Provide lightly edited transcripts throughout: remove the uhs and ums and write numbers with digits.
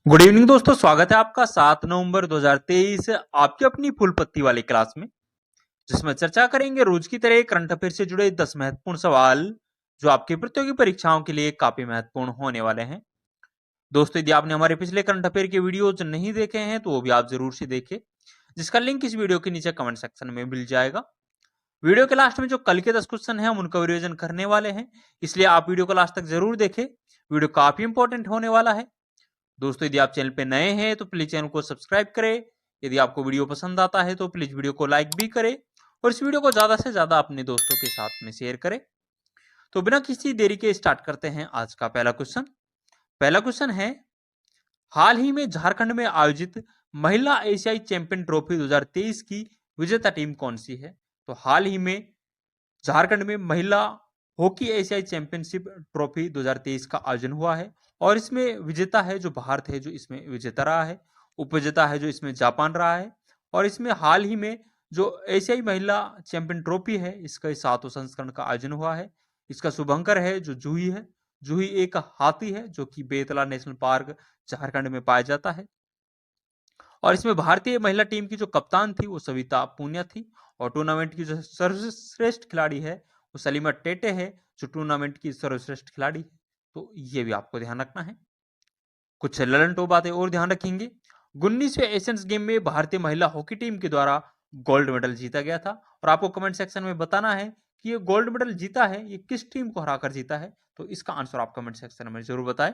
Good evening दोस्तों, स्वागत है आपका 7 नवंबर 2023 आपकी अपनी फुल पत्ती वाली क्लास में, जिसमें चर्चा करेंगे रोज की तरह करंट अफेयर से जुड़े 10 महत्वपूर्ण सवाल जो आपकी प्रतियोगी परीक्षाओं के लिए काफी महत्वपूर्ण होने वाले हैं। दोस्तों, यदि आपने हमारे पिछले करंट अफेयर के वीडियोज नहीं देखे हैं तो वो भी आप जरूर से देखें, जिसका लिंक इस वीडियो के नीचे कमेंट सेक्शन में मिल जाएगा। वीडियो के लास्ट में जो कल के 10 क्वेश्चन है हम उनका रिवीजन करने वाले हैं, इसलिए आप वीडियो को लास्ट तक जरूर देखें। वीडियो काफी इंपॉर्टेंट होने वाला है। दोस्तों, यदि आप चैनल पे नए हैं तो प्लीज चैनल को सब्सक्राइब करें। यदि आपको वीडियो पसंद आता है तो प्लीज वीडियो को लाइक भी करें और इस वीडियो को ज्यादा से ज्यादा अपने दोस्तों के साथ में शेयर करें। तो बिना किसी देरी के स्टार्ट करते हैं आज का पहला क्वेश्चन। पहला क्वेश्चन है, हाल ही में झारखंड में आयोजित महिला एशियाई चैंपियन ट्रॉफी 2023 की विजेता टीम कौन सी है? तो हाल ही में झारखंड में महिला हॉकी एशियाई चैंपियनशिप ट्रॉफी 2023 का आयोजन हुआ है और इसमें विजेता है जो भारत है, जो इसमें विजेता रहा है। उपविजेता है जो इसमें जापान रहा है। और इसमें हाल ही में जो एशियाई महिला चैंपियन ट्रॉफी है, इसका 7वां संस्करण का आयोजन हुआ है। इसका शुभंकर है जो जूही है। जूही एक हाथी है जो कि बेतला नेशनल पार्क झारखंड में पाया जाता है। और इसमें भारतीय महिला टीम की जो कप्तान थी वो सविता पूनिया थी। और टूर्नामेंट की जो सर्वश्रेष्ठ खिलाड़ी है वो सलीमा टेटे है, जो टूर्नामेंट की सर्वश्रेष्ठ खिलाड़ी है। तो ये भी आपको ध्यान रखना है। कुछ ललन टो बातें और ध्यान रखेंगे। 19वें एशियन गेम में भारतीय महिला हॉकी टीम के द्वारा गोल्ड मेडल जीता गया था और आपको कमेंट सेक्शन में बताना है कि ये गोल्ड मेडल जीता है ये किस टीम को हराकर जीता है। तो इसका आंसर आप कमेंट सेक्शन में जरूर बताएं।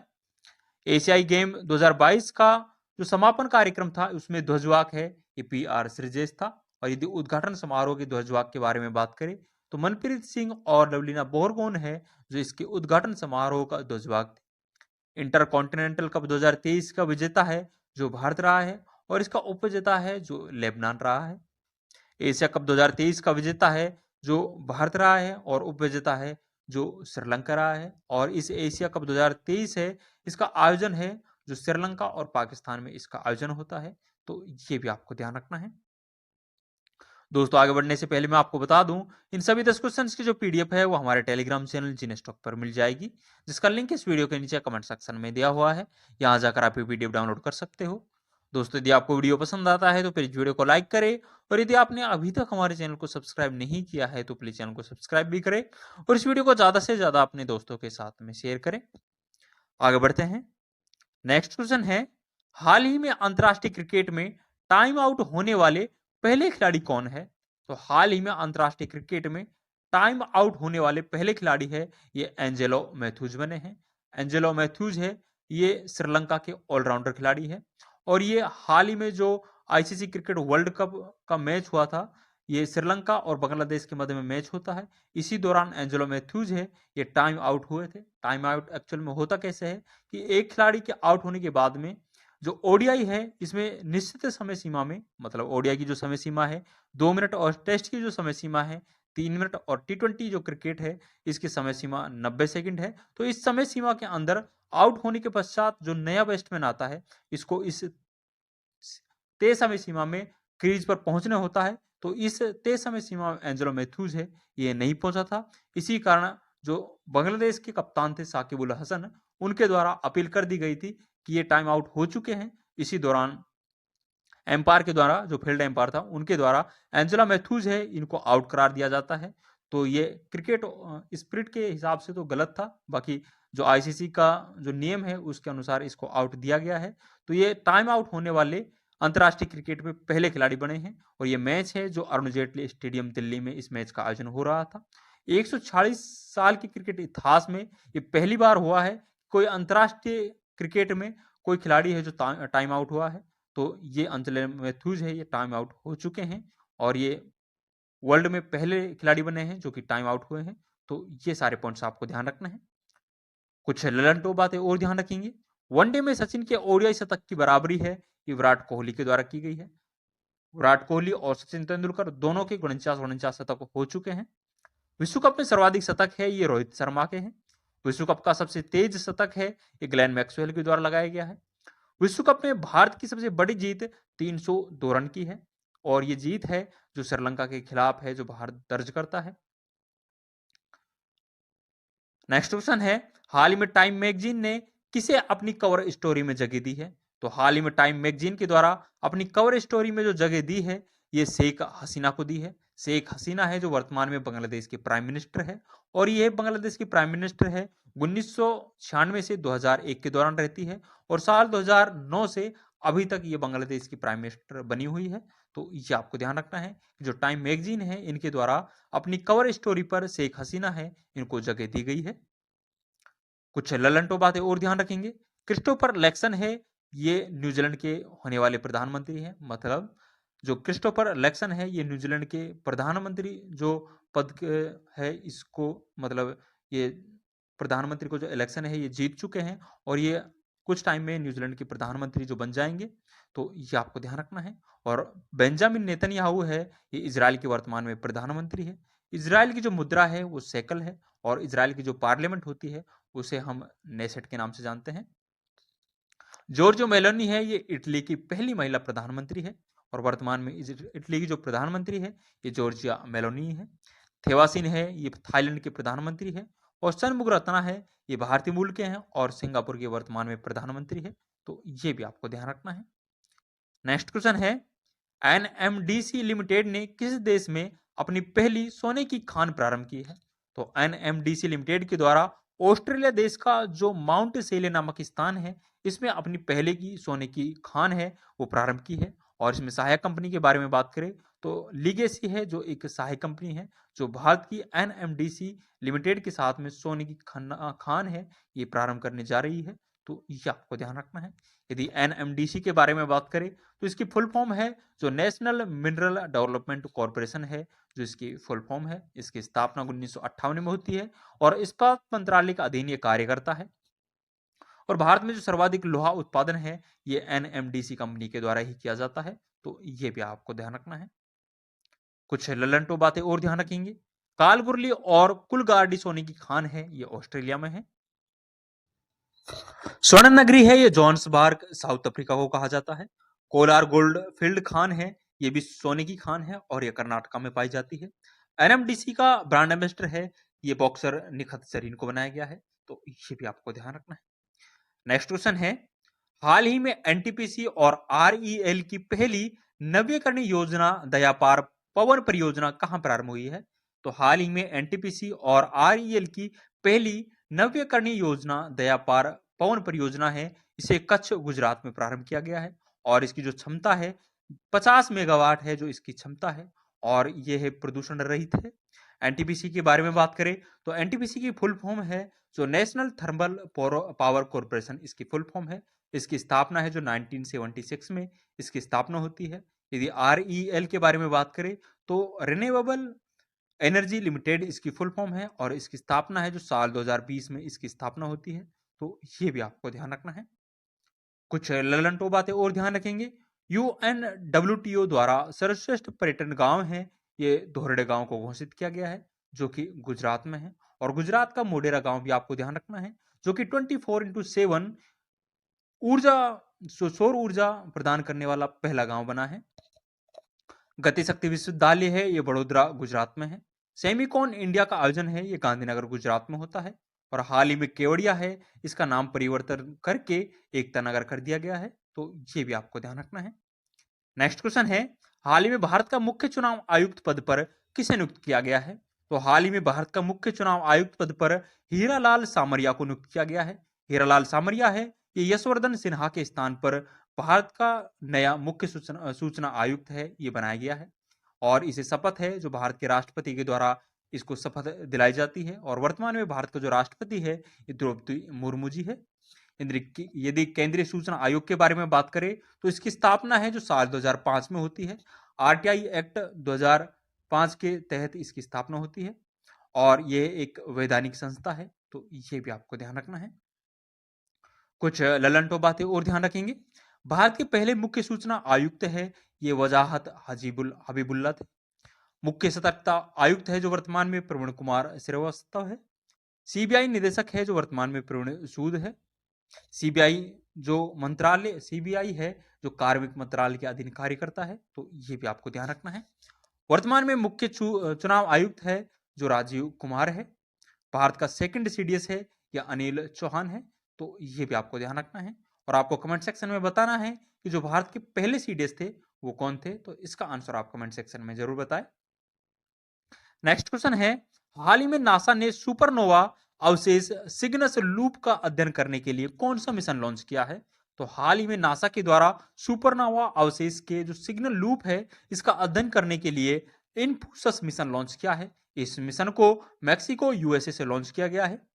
एशियाई गेम 2022 का जो समापन कार्यक्रम था उसमें ध्वजवाहक है ये PR श्रीजेश था। और यदि उद्घाटन समारोह के ध्वजवाहक के बारे में बात करें तो मनप्रीत सिंह और लवलीना बोरगोन है जो इसके उद्घाटन समारोह का ध्वजवाहक थे। इंटर कॉन्टिनेंटल कप 2023 का विजेता है जो भारत रहा है और इसका उपविजेता है जो लेबनान रहा है। एशिया कप 2023 का विजेता है जो भारत रहा है और उपविजेता है जो श्रीलंका रहा है। और इस एशिया कप 2023 है, इसका आयोजन है जो श्रीलंका और पाकिस्तान में इसका आयोजन होता है। तो ये भी आपको ध्यान रखना है। दोस्तों, आगे बढ़ने से पहले मैं आपको बता दूं, इन सभी 10 क्वेश्चंस की जो PDF है वो हमारे टेलीग्राम चैनल जीनेस्टॉक पर मिल जाएगी, जिसका लिंक इस वीडियो के नीचे कमेंट सेक्शन में दिया हुआ है। यहां जाकर आप ये PDF डाउनलोड कर सकते हो। दोस्तों, यदि आपको वीडियो पसंद आता है तो प्लीज वीडियो को लाइक करें और यदि आपने अभी तक हमारे चैनल को सब्सक्राइब नहीं किया है तो प्लीज चैनल को सब्सक्राइब भी करें और इस वीडियो को ज्यादा से ज्यादा अपने दोस्तों के साथ में शेयर करें। आगे बढ़ते हैं। नेक्स्ट क्वेश्चन है, हाल ही में अंतरराष्ट्रीय क्रिकेट में टाइम आउट होने वाले पहले खिलाड़ी कौन है? तो हाल ही में अंतरराष्ट्रीय क्रिकेट में टाइम आउट होने वाले पहले खिलाड़ी है ये एंजेलो मैथ्यूज बने हैं। एंजेलो मैथ्यूज है ये श्रीलंका के ऑलराउंडर खिलाड़ी है। और ये हाल ही में जो ICC क्रिकेट वर्ल्ड कप का मैच हुआ था, ये श्रीलंका और बांग्लादेश के मध्य में मैच होता है। इसी दौरान एंजेलो मैथ्यूज है ये टाइम आउट हुए थे। टाइम आउट एक्चुअल में होता कैसे है कि एक खिलाड़ी के आउट होने के बाद में जो ODI है इसमें निश्चित समय सीमा में, मतलब ODI की जो समय सीमा है 2 मिनट और टेस्ट की जो समय सीमा है 3 मिनट और T20 जो क्रिकेट है इसकी समय सीमा 90 सेकंड है। तो इस समय सीमा के अंदर आउट होने के पश्चात जो नया बैट्समैन आता है इसको इस तय समय सीमा में क्रीज पर पहुंचना होता है। तो इस तय समय सीमा में एंजेलो मैथ्यूज है ये नहीं पहुंचा था। इसी कारण जो बांग्लादेश के कप्तान थे साकिब उल हसन, उनके द्वारा अपील कर दी गई थी कि ये टाइम आउट हो चुके हैं। इसी दौरान एम्पायर के द्वारा, जो फील्ड एम्पायर था उनके द्वारा एंजेला मैथ्यूज है इनको आउट करार दिया जाता है। तो ये क्रिकेट स्पिरिट के हिसाब से तो गलत था, बाकी जो ICC का जो नियम है उसके अनुसार इसको आउट दिया गया है। तो ये टाइम आउट होने वाले अंतरराष्ट्रीय क्रिकेट में पहले खिलाड़ी बने हैं। और ये मैच है जो अरुण जेटली स्टेडियम दिल्ली में इस मैच का आयोजन हो रहा था। 140 साल के क्रिकेट इतिहास में ये पहली बार हुआ है कोई अंतरराष्ट्रीय क्रिकेट में कोई खिलाड़ी है जो टाइम आउट हुआ है। तो ये एंजेलो मैथ्यूज है ये टाइम आउट हो चुके हैं और ये वर्ल्ड में पहले खिलाड़ी बने हैं जो कि टाइम आउट हुए हैं। तो ये सारे पॉइंट्स आपको ध्यान रखना है। कुछ ललनटो बातें और ध्यान रखेंगे। वनडे में सचिन के ODI शतक की बराबरी है ये विराट कोहली के द्वारा की गई है। विराट कोहली और सचिन तेंदुलकर दोनों के 49 शतक हो चुके हैं। विश्व कप में सर्वाधिक शतक है ये रोहित शर्मा के हैं। विश्व कप का सबसे तेज शतक है ये ग्लेन मैक्सवेल के द्वारा लगाया गया है। विश्व कप में भारत की सबसे बड़ी जीत 302 रन की है और ये जीत है जो श्रीलंका के खिलाफ है जो भारत दर्ज करता है। नेक्स्ट क्वेश्चन है, हाल ही में टाइम मैगजीन ने किसे अपनी कवर स्टोरी में जगह दी है? तो हाल ही में टाइम मैगजीन के द्वारा अपनी कवर स्टोरी में जो जगह दी है ये शेख हसीना को दी है। शेख हसीना है जो वर्तमान में बांग्लादेश की प्राइम मिनिस्टर है, और ये बांग्लादेश की प्राइम मिनिस्टर है 1996 से 2001 के दौरान रहती है, और साल 2009 से अभी तक ये बांग्लादेश की प्राइम मिनिस्टर बनी हुई है। तो ये आपको ध्यान रखना है कि जो टाइम मैगजीन है इनके द्वारा अपनी कवर स्टोरी पर शेख हसीना है इनको जगह दी गई है। कुछ ललंटो बातें और ध्यान रखेंगे। क्रिस्टोफर लैक्सन है, ये न्यूजीलैंड के होने वाले प्रधानमंत्री हैं। मतलब जो क्रिस्टोफर लैक्सन है ये न्यूजीलैंड के प्रधानमंत्री जो पद है इसको, मतलब ये प्रधानमंत्री को जो इलेक्शन है ये जीत चुके हैं, और ये कुछ टाइम में न्यूजीलैंड के प्रधानमंत्री जो बन जाएंगे। तो ये आपको ध्यान रखना है। और बेंजामिन नेतन्याहू है, ये इजराइल के वर्तमान में प्रधानमंत्री है। इजराइल की जो मुद्रा है वो शेकल है, और इजराइल की जो पार्लियामेंट होती है उसे हम नेसेट के नाम से जानते हैं। जॉर्जियो मेलोनी है, ये इटली की पहली महिला प्रधानमंत्री है, और वर्तमान में इटली की जो प्रधानमंत्री है ये जॉर्जिया मेलोनी है। थेवासिन है, ये थाईलैंड के प्रधानमंत्री है, और शनमुगरत्ना है, ये भारतीय मूल के हैं और सिंगापुर के वर्तमान में प्रधानमंत्री है। तो ये भी आपको ध्यान रखना है। नेक्स्ट क्वेश्चन है, एनएमडीसी लिमिटेड ने किस देश में अपनी पहली सोने की खान प्रारंभ की है? तो एनएमडीसी लिमिटेड के द्वारा ऑस्ट्रेलिया देश का जो माउंट सेले नामक स्थान है इसमें अपनी पहले की सोने की खान है वो प्रारंभ की है। और इसमें सहायक कंपनी के बारे में बात करें तो लीगेसी है जो एक सहायक कंपनी है जो भारत की एनएमडीसी लिमिटेड के साथ में सोने की खान है ये प्रारंभ करने जा रही है। तो ये आपको ध्यान रखना है। यदि एनएमडीसी के बारे में बात करें तो इसकी फुल फॉर्म है जो नेशनल मिनरल डेवलपमेंट कॉर्पोरेशन है, जो इसकी फुल फॉर्म है। इसकी स्थापना 1958 में होती है और इस्पात मंत्रालय का अधीन ये कार्य करता है। और भारत में जो सर्वाधिक लोहा उत्पादन है ये एनएमडीसी कंपनी के द्वारा ही किया जाता है। तो ये भी आपको ध्यान रखना है। कुछ ललंटो बातें और ध्यान रखेंगे। कालगुरली और कुलगार्डी सोने की खान है, ये ऑस्ट्रेलिया में है। स्वर्ण नगरी है, ये जोहान्सबर्ग साउथ अफ्रीका को कहा जाता है। कोलार गोल्ड फील्ड खान है, ये भी सोने की खान है और ये कर्नाटका में पाई जाती है। एनएमडीसी का ब्रांड एम्बेसडर है ये बॉक्सर निखत जरीन को बनाया गया है। तो ये भी आपको ध्यान रखना है। नेक्स्ट क्वेश्चन है, हाल ही में एनटीपीसी और आरईएल की पहली नवीकरणीय योजना दयापार पवन परियोजना कहां प्रारंभ हुई है? तो हाल ही में एनटीपीसी और आरईएल की पहली नवीकरणीय योजना दयापार पवन परियोजना है, इसे कच्छ गुजरात में प्रारंभ किया गया है। और इसकी जो क्षमता है 50 मेगावाट है जो इसकी क्षमता है, और यह है प्रदूषण रहित है। एनटीपीसी के बारे में बात करें तो एनटीपीसी की फुल फॉर्म है जो नेशनल थर्मल पावर कॉर्पोरेशन, इसकी फुल फॉर्म है। इसकी स्थापना है जो 1976 में इसकी स्थापना होती है। यदि आरईएल के बारे में बात करें तो रिन्यूएबल एनर्जी लिमिटेड इसकी फुल फॉर्म है, और इसकी स्थापना है जो साल 2020 में इसकी स्थापना होती है। तो ये भी आपको ध्यान रखना है। कुछ ललंटो बातें और ध्यान रखेंगे। यूएनडब्ल्यूटीओ द्वारा सर्वश्रेष्ठ पर्यटन गांव है ये दोहरड़े गांव को घोषित किया गया है जो कि गुजरात में है। और गुजरात का मोडेरा गांव भी आपको ध्यान रखना है जो कि 24/7 ऊर्जा सौर ऊर्जा प्रदान करने वाला पहला गांव बना है। गति शक्ति विश्वविद्यालय है ये बड़ोदरा गुजरात में है। सेमिकॉन इंडिया का आयोजन है ये गांधीनगर गुजरात में होता है। और हाल ही में केवड़िया है इसका नाम परिवर्तन करके एकता नगर कर दिया गया है। तो ये भी आपको ध्यान रखना है। नेक्स्ट क्वेश्चन है, हाल ही में भारत का मुख्य चुनाव आयुक्त पद पर किसे नियुक्त किया गया है? तो हाल ही में भारत का मुख्य चुनाव आयुक्त पद पर हीरालाल सामरिया को नियुक्त किया गया है। हीरालाल सामरिया है ये यशवर्धन सिन्हा के स्थान पर भारत का नया मुख्य सूचना आयुक्त है ये बनाया गया है। और इसे शपथ है जो भारत के राष्ट्रपति के द्वारा इसको शपथ दिलाई जाती है। और वर्तमान में भारत का जो राष्ट्रपति है ये द्रौपदी मुर्मू जी है। यदि केंद्रीय सूचना आयोग के बारे में बात करें तो इसकी स्थापना है जो साल 2005 में होती है। आरटीआई एक्ट 2005 के तहत इसकी स्थापना होती है, और यह एक वैधानिक संस्था है। तो ये भी आपको ध्यान रखना है। कुछ ललंटो बातें और ध्यान रखेंगे। भारत के पहले मुख्य सूचना आयुक्त है ये वजाहत हबीबुल्ला थे। मुख्य सतर्कता आयुक्त है जो वर्तमान में प्रवीण कुमार श्रीवास्तव है। सीबीआई निदेशक है जो वर्तमान में प्रवीण सूद है। सीबीआई जो मंत्रालय सीबीआई है जो कार्मिक मंत्रालय के अधीन कार्य करता है। तो ये भी आपको ध्यान रखना है। वर्तमान में मुख्य चुनाव आयुक्त है जो राजीव कुमार है। भारत का सेकंड सीडीएस है या अनिल चौहान है। तो ये भी आपको ध्यान रखना है। और आपको कमेंट सेक्शन में बताना है कि जो भारत के पहले सीडीएस थे वो कौन थे। तो इसका आंसर आप कमेंट सेक्शन में जरूर बताएं। नेक्स्ट क्वेश्चन है, हाल ही में नासा ने सुपरनोवा अवशेष सिग्नस लूप का अध्ययन करने के लिए कौन सा मिशन लॉन्च किया है। तो हाल ही में नासा के द्वारा सुपरनोवा अवशेष के जो सिग्नल लूप है इसका अध्ययन करने के लिए इनफोसस मिशन लॉन्च किया है। इस मिशन को मैक्सिको यूएसए से लॉन्च किया गया है।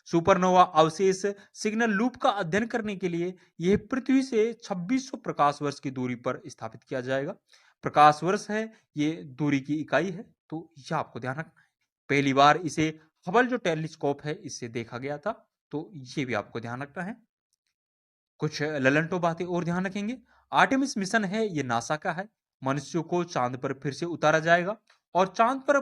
सुपरनोवा अवशेष सिग्नल लूप का अध्ययन करने के लिए यह पृथ्वी से 2600 प्रकाश वर्ष की दूरी पर स्थापित किया जाएगा। प्रकाश वर्ष है ये दूरी की इकाई है, तो यह आपको ध्यान रखना है। पहली बार इसे हबल जो टेलीस्कोप है इससे देखा गया था, तो ये भी आपको ध्यान रखना है। कुछ ललंटो बातें और ध्यान रखेंगे। आर्टेमिस मिशन है ये नासा का है। मनुष्यों को चांद पर फिर से उतारा जाएगा और चांद पर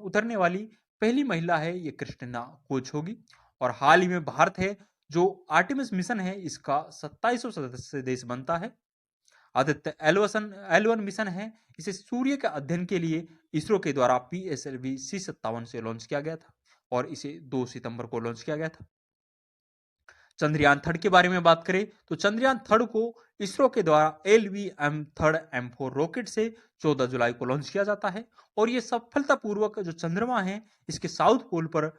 उतरने वाली पहली महिला है ये क्रिस्टिना कोच होगी। और हाल ही में भारत है जो आर्टेमिस मिशन है इसका 27वां सदस्य देश बनता है। आदित्य L1 मिशन है, इसे सूर्य के अध्ययन के लिए इसरो के द्वारा PSLV C57 से लॉन्च किया गया था और इसे 2 सितंबर को लॉन्च किया गया था। चंद्रयान थर्ड के बारे में बात करें तो चंद्रयान थर्ड को इसरो के द्वारा LV-M3 रॉकेट से 14 जुलाई को लॉन्च किया जाता है और यह सफलतापूर्वक जो चंद्रमा है इसके साउथ पोल पर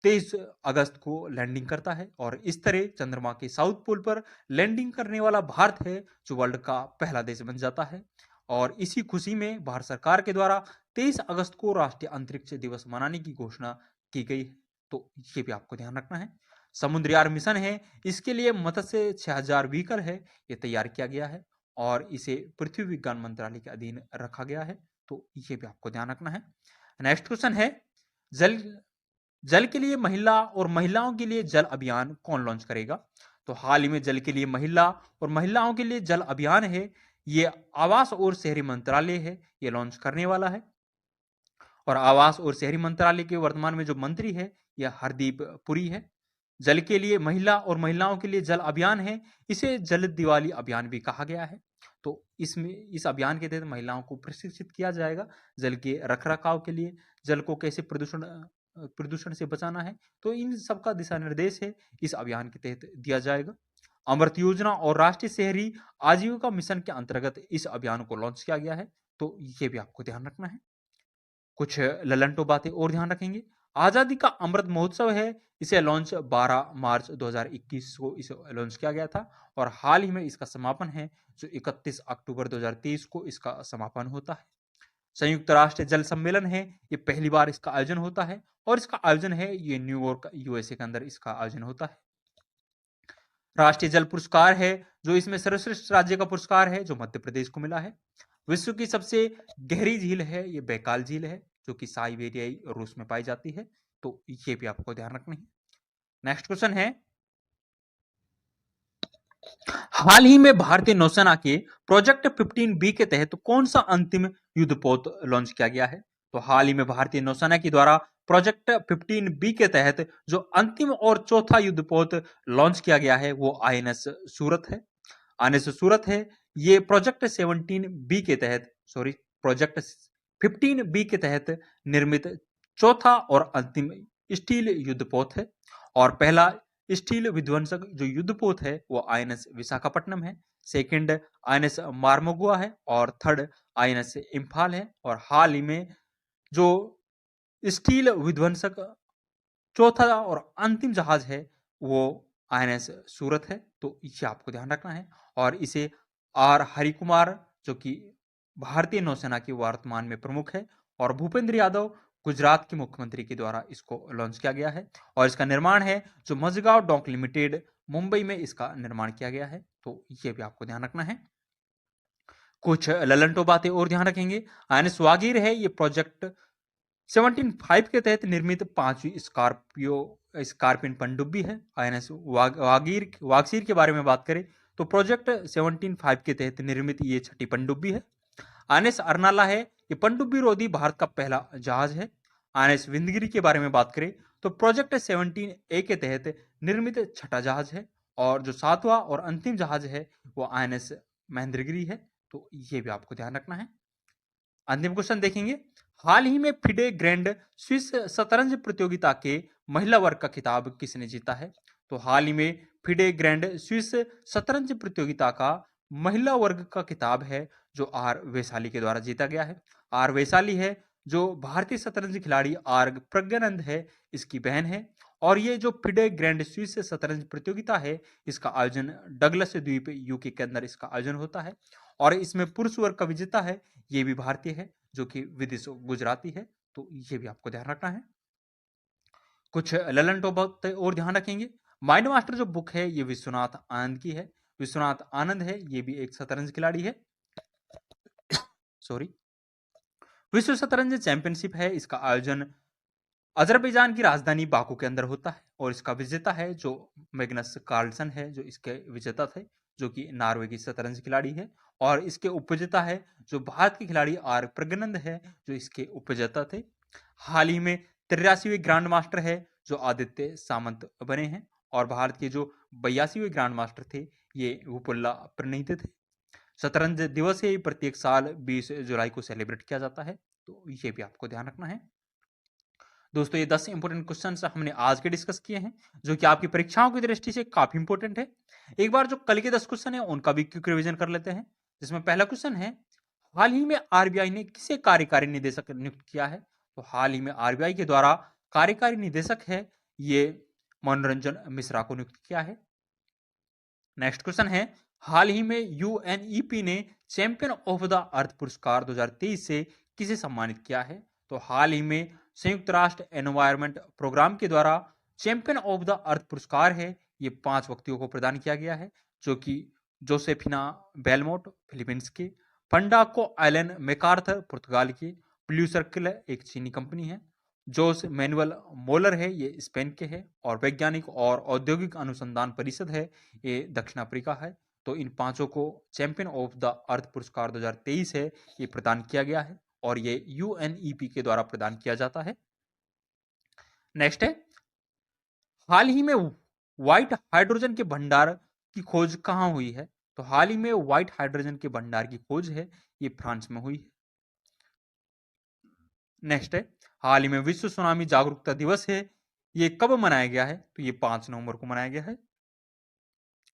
23 अगस्त को लैंडिंग करता है। और इस तरह चंद्रमा के साउथ पोल पर लैंडिंग करने वाला भारत है जो वर्ल्ड का पहला देश बन जाता है। और इसी खुशी में भारत सरकार के द्वारा 23 अगस्त को राष्ट्रीय अंतरिक्ष दिवस मनाने की घोषणा की गई है, तो ये भी आपको ध्यान रखना है। समुद्रयान मिशन है, इसके लिए मत्स्य 6000 व्हीकल है ये तैयार किया गया है और इसे पृथ्वी विज्ञान मंत्रालय के अधीन रखा गया है, तो ये भी आपको ध्यान रखना है। नेक्स्ट क्वेश्चन है, जल जल के लिए महिला और महिलाओं के लिए जल अभियान कौन लॉन्च करेगा। तो हाल ही में जल के लिए महिला और महिलाओं के लिए जल अभियान है ये आवास और शहरी मंत्रालय है ये लॉन्च करने वाला है। और आवास और शहरी मंत्रालय के वर्तमान में जो मंत्री है यह हरदीप पुरी है। जल के लिए महिला और महिलाओं के लिए जल अभियान है, इसे जल दिवाली अभियान भी कहा गया है। तो इस अभियान के तहत महिलाओं को प्रशिक्षित किया जाएगा जल के रखरखाव के लिए, जल को कैसे प्रदूषण से बचाना है, तो इन सबका दिशा निर्देश है इस अभियान के तहत दिया जाएगा। अमृत योजना और राष्ट्रीय शहरी आजीविका मिशन के अंतर्गत इस अभियान को लॉन्च किया गया है, तो ये भी आपको ध्यान रखना है। कुछ ललंटो बातें और ध्यान रखेंगे। आजादी का अमृत महोत्सव है, इसे लॉन्च 12 मार्च 2021 को इसे लॉन्च किया गया था और हाल ही में इसका समापन है जो 31 अक्टूबर 2023 को इसका समापन होता है। संयुक्त राष्ट्र जल सम्मेलन है, ये पहली बार इसका आयोजन होता है और इसका आयोजन है ये न्यूयॉर्क यूएसए के अंदर इसका आयोजन होता है। राष्ट्रीय जल पुरस्कार है जो इसमें सर्वश्रेष्ठ राज्य का पुरस्कार है जो मध्य प्रदेश को मिला है। विश्व की सबसे गहरी झील है ये बैकाल झील है जो कि साइबेरियाई रूस में पाई जाती है, तो ये भी आपको ध्यान रखना है। नेक्स्ट क्वेश्चन है, हाल ही में भारतीय नौसेना के प्रोजेक्ट 15B के तहत कौन सा अंतिम युद्धपोत लॉन्च किया गया है। तो हाल ही में भारतीय नौसेना के द्वारा प्रोजेक्ट 15B के तहत जो अंतिम और चौथा युद्धपोत लॉन्च किया गया है वो INS सूरत है। INS सूरत है ये प्रोजेक्ट 15B के तहत निर्मित चौथा और अंतिम स्टील युद्धपोत है। और पहला स्टील विध्वंसक जो युद्धपोत है वो INS विशाखापट्टनम है, सेकंड INS मार्मोगुआ है और थर्ड INS इम्फाल है। और हाल ही में जो स्टील विध्वंसक चौथा और अंतिम जहाज है वो INS सूरत है, तो ये आपको ध्यान रखना है। और इसे R हरिकुमार जो कि भारतीय नौसेना के वर्तमान में प्रमुख है और भूपेंद्र यादव गुजरात के मुख्यमंत्री के द्वारा इसको लॉन्च किया गया है और इसका निर्माण है जो मजगांव डॉक लिमिटेड मुंबई में इसका निर्माण किया गया है, तो ये भी आपको ध्यान रखना है। कुछ ललंटो बातें और ध्यान रखेंगे। INS वागीर है ये प्रोजेक्ट 17-5 के तहत निर्मित 5वीं स्कॉर्पियन पनडुब्बी है। INS वागसीर के बारे में बात करें तो प्रोजेक्ट 17-5 के तहत निर्मित ये 6ठी पनडुब्बी है। INS अर्नाला है ये पनडुब्बी रोधी भारत का पहला जहाज है। INS विंदगिरी के बारे में बात करें तो प्रोजेक्ट 17A के तहत निर्मित 6ठा जहाज है और जो 7वां और अंतिम जहाज है वो INS महेंद्रगिरी है, तो ये भी आपको ध्यान रखना है। अंतिम क्वेश्चन देखेंगे, हाल ही में फिडे ग्रैंड स्विस शतरंज प्रतियोगिता के महिला वर्ग का खिताब किसने जीता है। तो हाल ही में फिडे ग्रैंड स्विस शतरंज प्रतियोगिता का महिला वर्ग का खिताब है जो आर वैशाली के द्वारा जीता गया है। आर वैशाली है जो भारतीय शतरंज खिलाड़ी आर प्रज्ञानंद है, इसकी बहन है। और ये जो फिडे ग्रैंड स्विस शतरंज प्रतियोगिता है, इसका आयोजन डगलस द्वीप यूके के अंदर इसका आयोजन होता है। और इसमें पुरुष वर्ग का विजेता है, ये भी भारतीय है जो कि विदेशों गुजराती है, तो ये भी आपको ध्यान रखना है। कुछ ललन टॉप और ध्यान रखेंगे। माइंड मास्टर जो बुक है ये विश्वनाथ आनंद की है। विश्वनाथ आनंद है, ये भी एक शतरंज खिलाड़ी है। सॉरी, विश्व शतरंज चैंपियनशिप है, इसका आयोजन अजरबैजान की राजधानी बाकू के अंदर होता है। और इसका विजेता है जो मैग्नस कार्लसन है, जो इसके विजेता थे, जो कि नार्वे की शतरंज खिलाड़ी है। और इसके उपविजेता है जो भारत के खिलाड़ी आर प्रज्ञानंद है, जो इसके उपविजेता थे। हाल ही में 83वें ग्रांड मास्टर है जो आदित्य सामंत बने हैं। और भारत के जो 82वें ग्रांड मास्टर थे ये विपुल्ला प्रणीत थे। शतरंज दिवस है प्रत्येक साल 20 जुलाई को सेलिब्रेट किया जाता है, तो ये भी आपको ध्यान रखना है। दोस्तों ये 10 इंपोर्टेंट क्वेश्चन हमने आज के डिस्कस किए हैं जो कि आपकी परीक्षाओं की दृष्टि से काफी इंपोर्टेंट है। एक बार जो कल के 10 क्वेश्चन है उनका भी क्विक रिवीजन कर लेते हैं, जिसमें पहला क्वेश्चन है, हाल ही में आरबीआई ने किसे कार्यकारी निदेशक नियुक्त किया है? तो हाल ही में आरबीआई के द्वारा कार्यकारी निदेशक है ये मनोरंजन मिश्रा को नियुक्त किया है। नेक्स्ट क्वेश्चन है, हाल ही में यूएनईपी ने चैंपियन ऑफ द अर्थ पुरस्कार 2023 से किसे सम्मानित किया है? तो हाल ही में संयुक्त राष्ट्र एनवायरमेंट प्रोग्राम के द्वारा चैंपियन ऑफ द अर्थ पुरस्कार है ये 5 व्यक्तियों को प्रदान किया गया है, जो कि जोसेफिना बेलमोट फिलीपींस के, फंडाको एलन मैकार्थर पुर्तगाल के, ब्लू सर्कल एक चीनी कंपनी है, जोस मैनुअल मोलर है ये स्पेन के है, और वैज्ञानिक और औद्योगिक अनुसंधान परिषद है ये दक्षिण अफ्रीका है। तो इन पांचों को चैंपियन ऑफ द अर्थ पुरस्कार 2023 है ये प्रदान किया गया है और ये यूएनईपी के द्वारा प्रदान किया जाता है। नेक्स्ट है, हाल ही में व्हाइट हाइड्रोजन के भंडार की खोज कहां हुई है? तो हाल ही में व्हाइट हाइड्रोजन के भंडार की खोज है ये फ्रांस में हुई है। नेक्स्ट है, हाल ही में विश्व सुनामी जागरूकता दिवस है ये कब मनाया गया है? तो ये 5 नवंबर को मनाया गया है।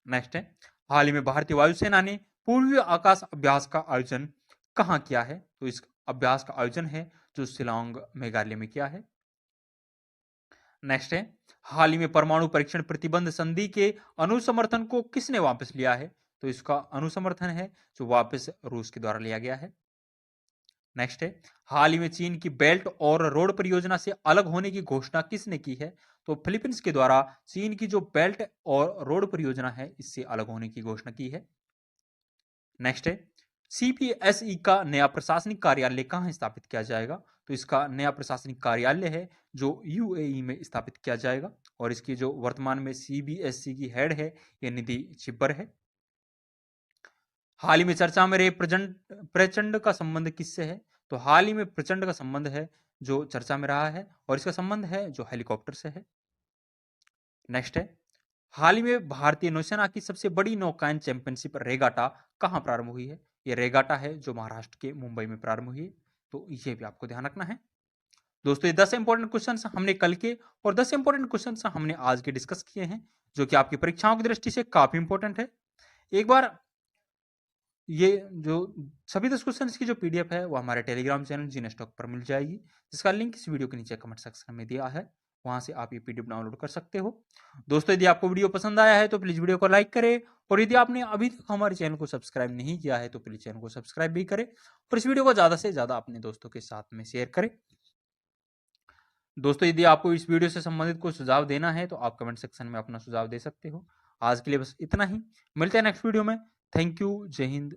नेक्स्ट है, हाल ही में भारतीय वायुसेना ने पूर्वी आकाश अभ्यास का आयोजन कहां किया है? तो इस अभ्यास का आयोजन है जो शिलांग मेघालय में किया है। नेक्स्ट है, हाल ही में परमाणु परीक्षण प्रतिबंध संधि के अनुसमर्थन को किसने वापस लिया है? तो इसका अनुसमर्थन है जो वापस रूस के द्वारा लिया गया है। नेक्स्ट है, हाल ही में चीन की बेल्ट और रोड परियोजना से अलग होने की घोषणा किसने की है? तो फिलीपींस के द्वारा चीन की जो बेल्ट और रोड परियोजना है इससे अलग होने की घोषणा की है। नेक्स्ट है, सीपीएसई का नया प्रशासनिक कार्यालय कहां स्थापित किया जाएगा? तो इसका नया प्रशासनिक कार्यालय है जो यूएई में स्थापित किया जाएगा और इसकी जो वर्तमान में सीबीएसई की हेड है ये निधि छिब्बर है। हाल ही में चर्चा में रहे प्रचंड का संबंध किससे है? तो हाल ही में प्रचंड का संबंध है जो चर्चा में रहा है और इसका संबंध है जो हेलीकॉप्टर से है। नेक्स्ट है, हाल ही में भारतीय नौसेना की सबसे बड़ी नौकायन चैंपियनशिप रेगाटा कहां प्रारंभ हुई है? ये रेगाटा है जो महाराष्ट्र के मुंबई में प्रारंभ हुई है, तो ये भी आपको ध्यान रखना है। दोस्तों ये 10 इंपॉर्टेंट क्वेश्चन हमने कल के और 10 इंपॉर्टेंट क्वेश्चन हमने आज के डिस्कस किए हैं जो कि आपकी परीक्षाओं की दृष्टि से काफी इंपॉर्टेंट है। एक बार ये जो सभी 10 क्वेश्चन की जो पीडीएफ है वो हमारे टेलीग्राम चैनल जीने स्टॉक पर मिल जाएगी, जिसका लिंक इस वीडियो के नीचे कमेंट सेक्शन में दिया है, वहां से आप ये पीडीएफ डाउनलोड कर सकते हो। दोस्तों यदि आपको वीडियो पसंद आया है तो प्लीज वीडियो को लाइक करें और यदि आपने अभी तक हमारे चैनल को सब्सक्राइब नहीं किया है तो प्लीज चैनल को सब्सक्राइब भी करें और इस वीडियो को ज्यादा से ज्यादा अपने दोस्तों के साथ में शेयर करें। दोस्तों यदि आपको इस वीडियो से संबंधित कोई सुझाव देना है तो आप कमेंट सेक्शन में अपना सुझाव दे सकते हो। आज के लिए बस इतना ही, मिलते हैं नेक्स्ट वीडियो में। थैंक यू, जय हिंद।